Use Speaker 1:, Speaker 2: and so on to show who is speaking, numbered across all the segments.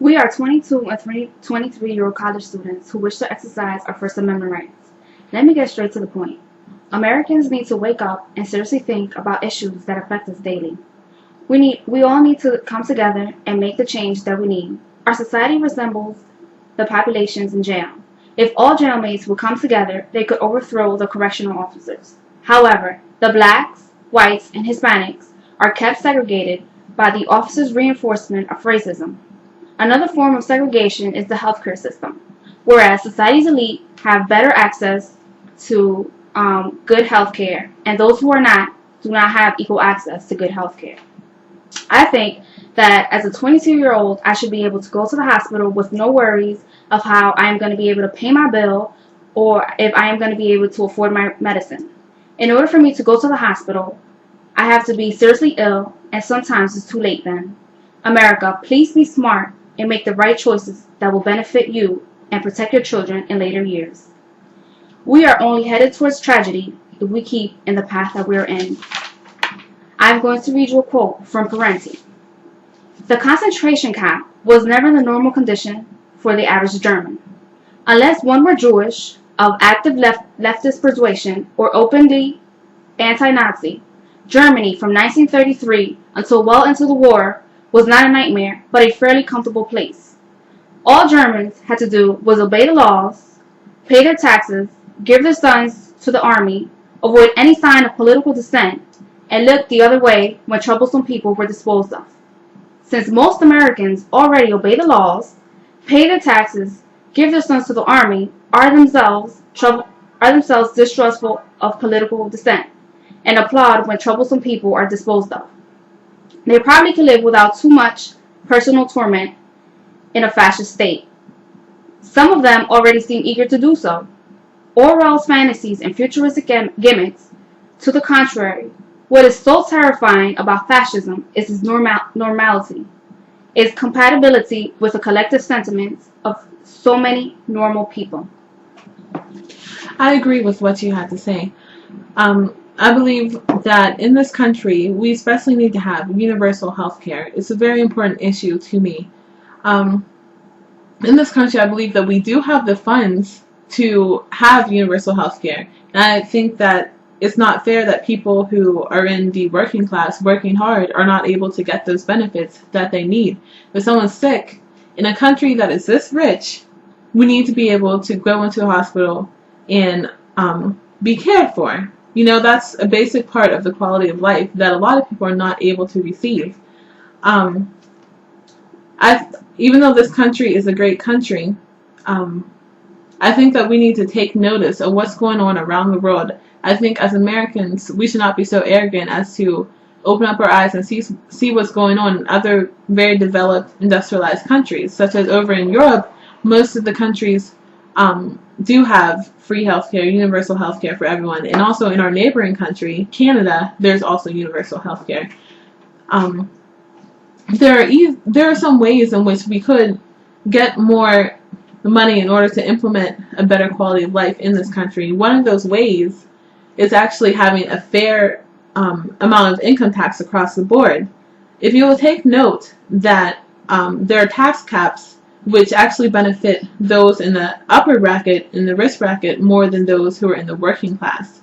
Speaker 1: We are 22 and 23-year-old college students who wish to exercise our First Amendment rights. Let me get straight to the point. Americans need to wake up and seriously think about issues that affect us daily. We all need to come together and make the change that we need. Our society resembles the populations in jail. If all jailmates would come together, they could overthrow the correctional officers. However, the blacks, whites, and Hispanics are kept segregated by the officers' reinforcement of racism. Another form of segregation is the healthcare system, whereas society's elite have better access to good healthcare, and those who are not do not have equal access to good healthcare. I think that as a 22-year-old, I should be able to go to the hospital with no worries of how I am going to be able to pay my bill or if I am going to be able to afford my medicine. In order for me to go to the hospital, I have to be seriously ill, and sometimes it's too late then. America, please be smart and make the right choices that will benefit you and protect your children in later years. We are only headed towards tragedy if we keep in the path that we are in. I'm going to read you a quote from Parenti. The concentration camp was never the normal condition for the average German. Unless one were Jewish, of active leftist persuasion, or openly anti-Nazi, Germany from 1933 until well into the war was not a nightmare, but a fairly comfortable place. All Germans had to do was obey the laws, pay their taxes, give their sons to the army, avoid any sign of political dissent, and look the other way when troublesome people were disposed of. Since most Americans already obey the laws, pay their taxes, give their sons to the army, are themselves distrustful of political dissent, and applaud when troublesome people are disposed of. They probably could live without too much personal torment in a fascist state. Some of them already seem eager to do so. Orwell's fantasies and futuristic gimmicks, to the contrary, what is so terrifying about fascism is its normality, its compatibility with the collective sentiments of so many normal people.
Speaker 2: I agree with what you had to say. I believe that in this country, we especially need to have universal health care. It's a very important issue to me. In this country, I believe that we do have the funds to have universal health care. And I think that it's not fair that people who are in the working class, working hard, are not able to get those benefits that they need. If someone's sick, in a country that is this rich, we need to be able to go into a hospital and be cared for. You know, that's a basic part of the quality of life that a lot of people are not able to receive. Even though this country is a great country, I think that we need to take notice of what's going on around the world. I think as Americans, we should not be so arrogant as to open up our eyes and see what's going on in other very developed, industrialized countries, such as over in Europe. Most of the countries do have free healthcare, universal healthcare for everyone, and also in our neighboring country, Canada, there's also universal healthcare. There are some ways in which we could get more money in order to implement a better quality of life in this country. One of those ways is actually having a fair amount of income tax across the board. If you will take note that there are tax caps which actually benefit those in the upper bracket, in the risk bracket, more than those who are in the working class.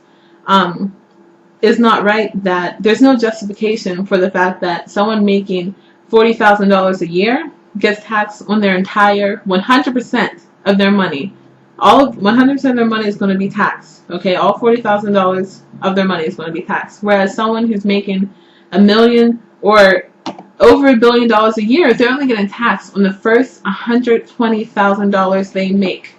Speaker 2: It's not right that there's no justification for the fact that someone making $40,000 a year gets taxed on their entire 100% of their money. 100% of their money is going to be taxed. Okay, all $40,000 of their money is going to be taxed. Whereas someone who's making $1 million or over $1 billion a year, they're only getting taxed on the first $120,000 they make.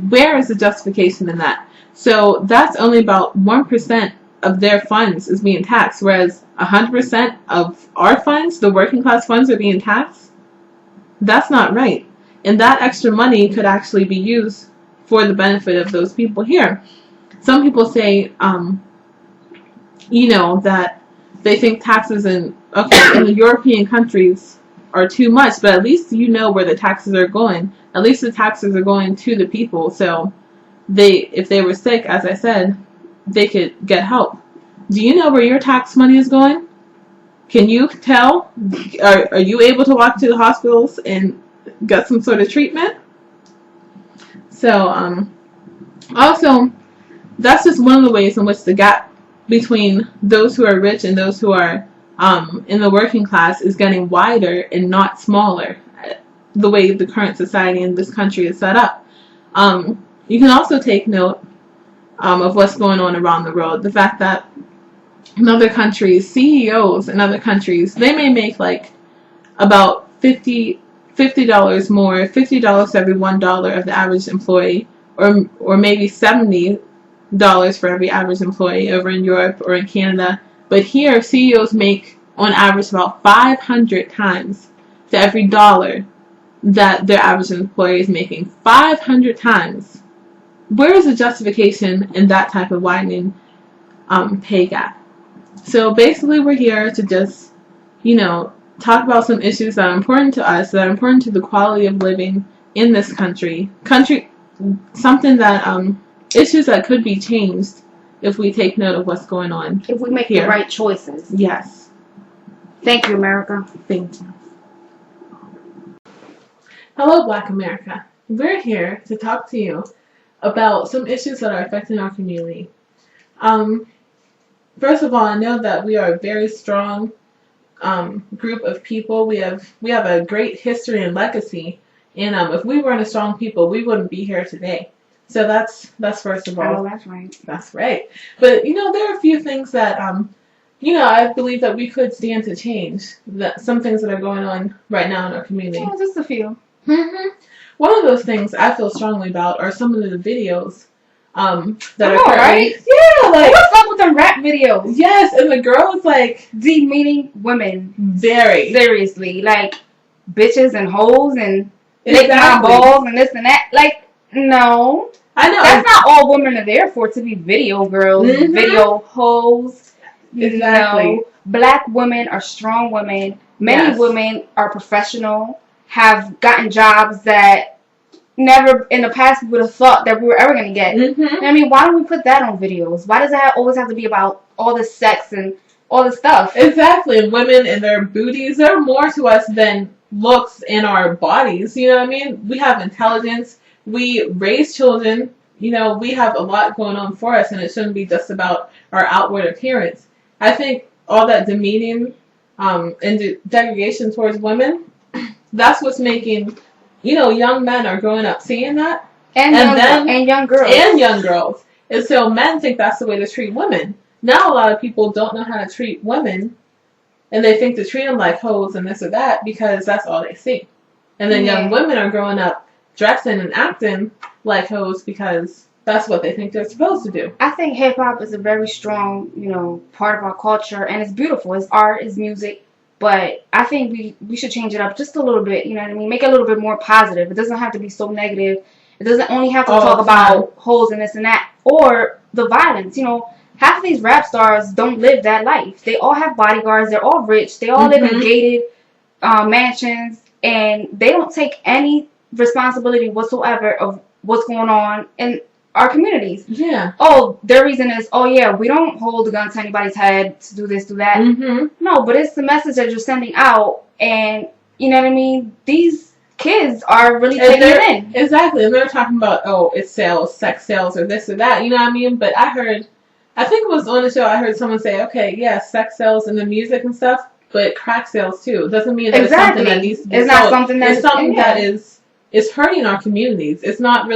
Speaker 2: Where is the justification in that? So that's only about 1% of their funds is being taxed, whereas 100% of our funds, the working class funds, are being taxed. That's not right. And that extra money could actually be used for the benefit of those people here. Some people say, that they think taxes in the European countries are too much, but at least you know where the taxes are going. At least the taxes are going to the people, so if they were sick, as I said, they could get help. Do you know where your tax money is going? Can you tell? Are you able to walk to the hospitals and get some sort of treatment. So, also, that's just one of the ways in which the gap between those who are rich and those who are in the working class is getting wider and not smaller, the way the current society in this country is set up. You can also take note of what's going on around the world. The fact that in other countries, CEOs in other countries, they may make like about $50 more, $50 for every $1 of the average employee, or maybe $70 for every average employee over in Europe or in Canada. But here, CEOs make on average about 500 times to every dollar that their average employee is making. 500 times. Where is the justification in that type of widening pay gap? So basically, we're here to just, talk about some issues that are important to us, that are important to the quality of living in this country. Something that, issues that could be changed if we take note of what's going on.
Speaker 1: If we make
Speaker 2: here.
Speaker 1: the right choices.
Speaker 2: Yes.
Speaker 1: Thank you, America.
Speaker 2: Thank you. Hello, Black America. We're here to talk to you about some issues that are affecting our community. First of all, I know that we are a very strong group of people. We have a great history and legacy, and if we weren't a strong people, we wouldn't be here today. So that's first of all.
Speaker 1: Oh, that's right.
Speaker 2: That's right. But there are a few things that I believe that we could stand to change. That some things that are going on right now in our community.
Speaker 1: Yeah, just a few.
Speaker 2: Mm-hmm. One of those things I feel strongly about are some of the videos that are
Speaker 1: right?
Speaker 2: Yeah, like
Speaker 1: what's up with them rap videos?
Speaker 2: Yes, and the girl is like
Speaker 1: demeaning women.
Speaker 2: Very
Speaker 1: seriously, like bitches and hoes and
Speaker 2: exactly.
Speaker 1: my balls and this and that. Like, no,
Speaker 2: I know
Speaker 1: that's not all women are there for, to be video girls, video hoes.
Speaker 2: Exactly.
Speaker 1: No, Black women are strong women. Many women are professional, have gotten jobs that never in the past we would have thought that we were ever going to get.
Speaker 2: Mm-hmm.
Speaker 1: I mean, why don't we put that on videos? Why does it always have to be about all this sex and all this stuff?
Speaker 2: Exactly. And women and their booties, they're more to us than looks in our bodies. You know what I mean? We have intelligence. We raise children. We have a lot going on for us, and it shouldn't be just about our outward appearance. I think all that demeaning and degradation towards women, that's what's making, young men are growing up seeing that. And young girls. And young girls. And so men think that's the way to treat women. Now a lot of people don't know how to treat women, and they think to treat them like hoes and this or that because that's all they see. And then young women are growing up dressing and acting like hoes because that's what they think they're supposed to do.
Speaker 1: I think hip-hop is a very strong, part of our culture, and it's beautiful. It's art, it's music. But I think we should change it up just a little bit, you know what I mean? Make it a little bit more positive. It doesn't have to be so negative. It doesn't only have to talk about hoes and this and that. Or the violence, Half of these rap stars don't live that life. They all have bodyguards. They're all rich. They all live in gated mansions. And they don't take any responsibility whatsoever of what's going on in our communities.
Speaker 2: Yeah.
Speaker 1: Oh, their reason is, we don't hold a gun to anybody's head to do this, do that.
Speaker 2: Mm-hmm.
Speaker 1: No, but it's the message that you're sending out, and you know what I mean? These kids are really taking it in.
Speaker 2: Exactly. And they're talking about, it sells, sex sales, or this or that, you know what I mean? But I think it was on the show, I heard someone say, sex sells and the music and stuff, but crack sales too. It doesn't mean that it's something that needs to be sold.
Speaker 1: Not something that's...
Speaker 2: It's something that is hurting our communities. It's not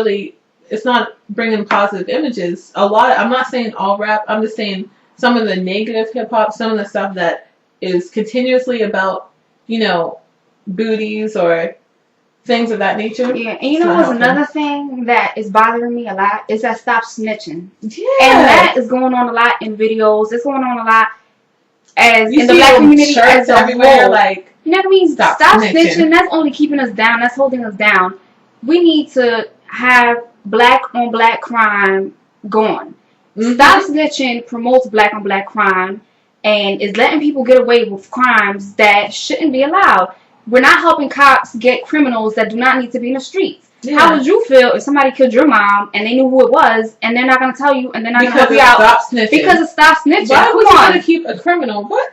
Speaker 2: bringing positive images. I'm not saying all rap, I'm just saying some of the negative hip-hop, some of the stuff that is continuously about, booties or things of that nature.
Speaker 1: Yeah, and what's another thing that is bothering me a lot is that stop snitching.
Speaker 2: Yeah.
Speaker 1: And that is going on a lot in videos. It's going on a lot in the Black community as a
Speaker 2: everywhere,
Speaker 1: whole.
Speaker 2: like,
Speaker 1: you know what I mean? Stop snitching. That's only keeping us down. That's holding us down. We need to have Black on Black crime gone. Mm-hmm. Stop snitching promotes Black on Black crime and is letting people get away with crimes that shouldn't be allowed. We're not helping cops get criminals that do not need to be in the streets. Yeah. How would you feel if somebody killed your mom and they knew who it was and they're not going to tell you and they're not going to help you out
Speaker 2: stop snitching.
Speaker 1: Because of stop snitching?
Speaker 2: Why would you want to keep a criminal? Why